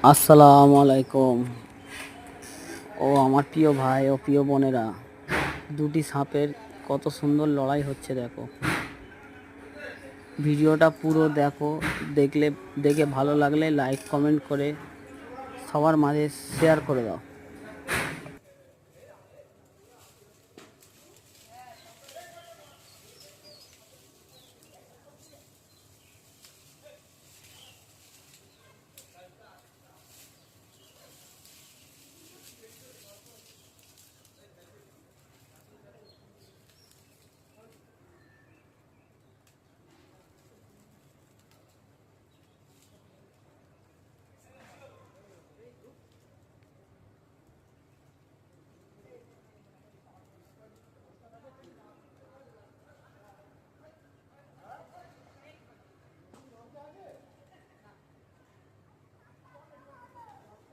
আসসালামু আলাইকুম। ও আমার প্রিয় ভাই ও প্রিয় বোনেরা, দুটি সাপের কত সুন্দর লড়াই হচ্ছে দেখো। ভিডিওটা পুরো দেখো, দেখে ভালো লাগলে লাইক কমেন্ট করে সবার মাঝে শেয়ার করে দাও।